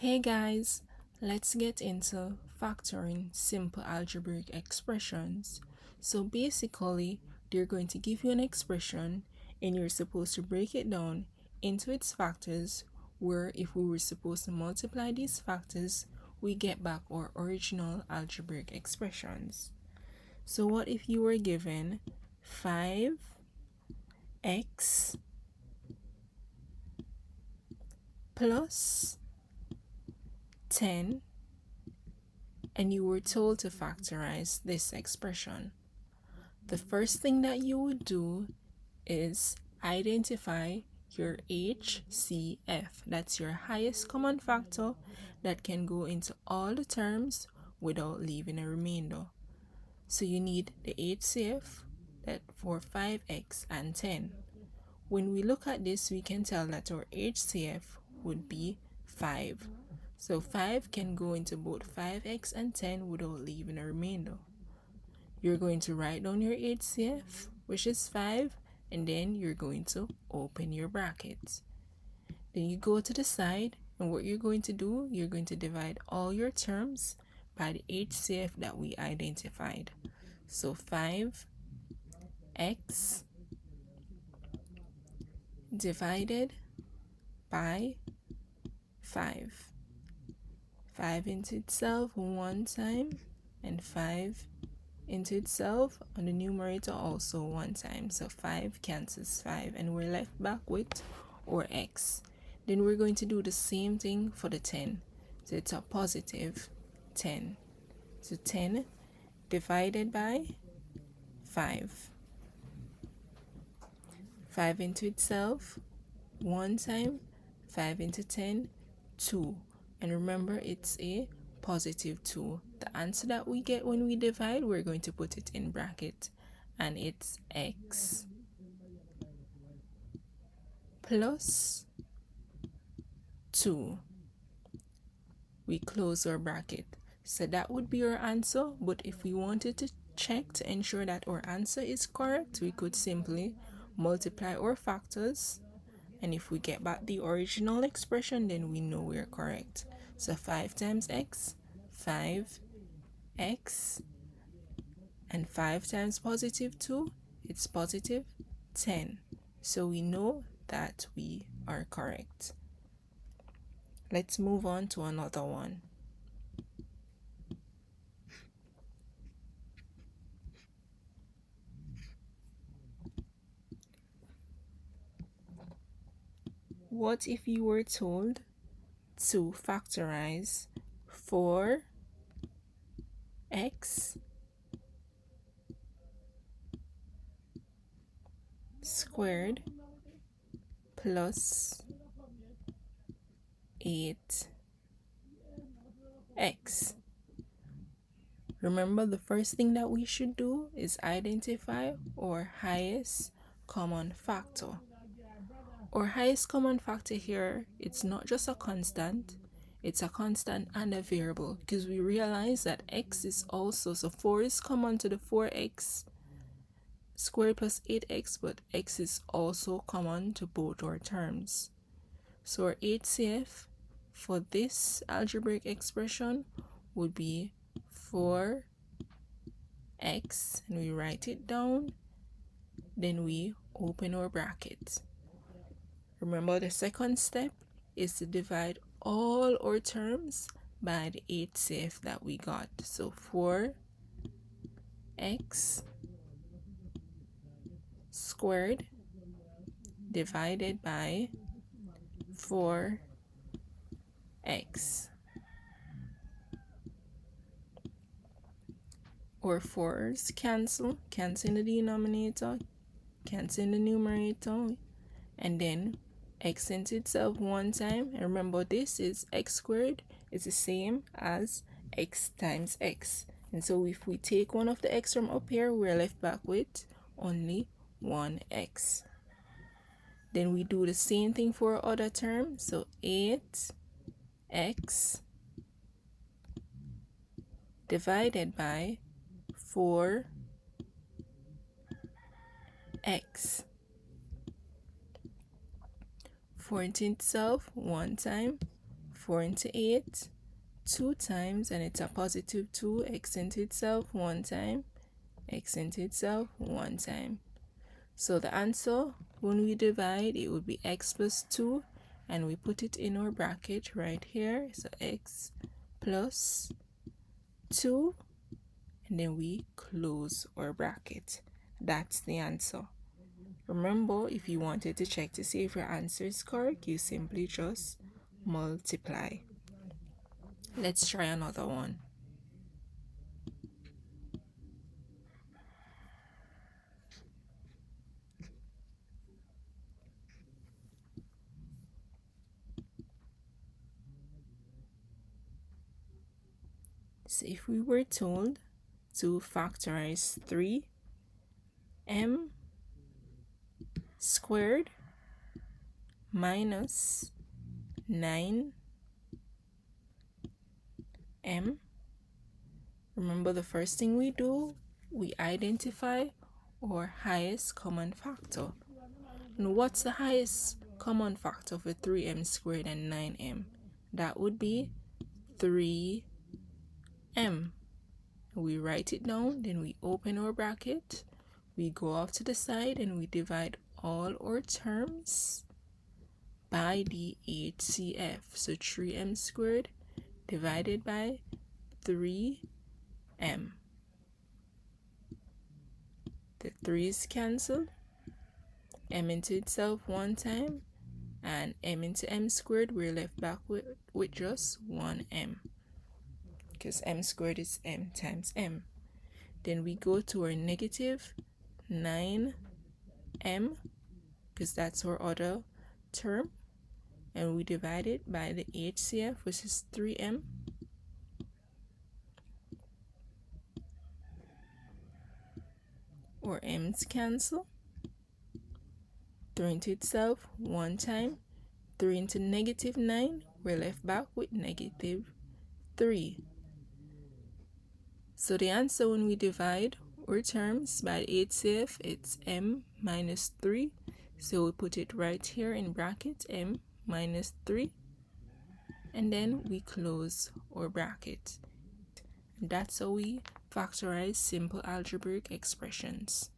Hey guys, let's get into factoring simple algebraic expressions. So basically, they're going to give you an expression and you're supposed to break it down into its factors, where if we were supposed to multiply these factors, we get back our original algebraic expressions. So what if you were given 5x plus 10 and you were told to factorize this expression? The first thing that you would do is identify your HCF. That's your highest common factor that can go into all the terms without leaving a remainder. So you need the HCF that for 5x and 10. When we look at this, we can tell that our HCF would be 5. So 5 can go into both 5x and 10 without leaving a remainder. You're going to write down your HCF, which is 5, and then you're going to open your brackets. Then you go to the side, and what you're going to do, you're going to divide all your terms by the HCF that we identified. So 5x divided by 5. 5 into itself one time, and 5 into itself on the numerator also one time. So 5 cancels 5 and we're left back with our x. Then we're going to do the same thing for the 10. So it's a positive 10. So 10 divided by 5. 5 into itself one time, 5 into 10, 2. And remember, it's a positive 2. The answer that we get when we divide, we're going to put it in bracket, and it's x plus 2. We close our bracket. So that would be our answer, but if we wanted to check to ensure that our answer is correct, we could simply multiply our factors, and if we get back the original expression, then we know we're correct. So 5 times x, 5x, and 5 times positive 2, it's positive 10. So we know that we are correct. Let's move on to another one. What if you were told to factorize 4x squared plus 8x? Remember, the first thing that we should do is identify our highest common factor. Our highest common factor here, it's not just a constant, it's a constant and a variable, because we realize that x is also, so 4 is common to the 4x squared plus 8x, but x is also common to both our terms. So our HCF for this algebraic expression would be 4x, and we write it down, then we open our bracket. Remember, the second step is to divide all our terms by the HCF that we got. So 4x squared divided by 4x. Our 4's cancel in the denominator, cancel in the numerator, and then x into itself one time. And remember, this is x squared is the same as x times x. And so if we take one of the x from up here, we're left back with only 1x. Then we do the same thing for our other term. So 8x divided by 4x. 4 into itself one time, 4 into 8, 2 times, and it's a positive 2, x into itself 1 time, x into itself 1 time. So the answer, when we divide, it would be x plus 2, and we put it in our bracket right here. So x plus 2, and then we close our bracket. That's the answer. Remember, if you wanted to check to see if your answer is correct, you simply just multiply. Let's try another one. So if we were told to factorize 3m squared minus 9m, remember the first thing we do, we identify our highest common factor. And what's the highest common factor for 3m squared and 9m? That would be 3m. We write it down, then we open our bracket, we go off to the side, and we divide all our terms by the HCF. So 3m squared divided by 3m. The 3's cancel, m into itself 1 time, and m into m squared, we're left back with just 1m, because m squared is m times m. Then we go to our negative 9m, because that's our other term, and we divide it by the HCF, which is 3m. Or m's cancel, 3 into itself 1 time, 3 into negative 9, we're left back with negative 3. So the answer when we divide our terms by HCF, it's m minus 3. So we put it right here in bracket, m minus 3. And then we close our bracket. And that's how we factorize simple algebraic expressions.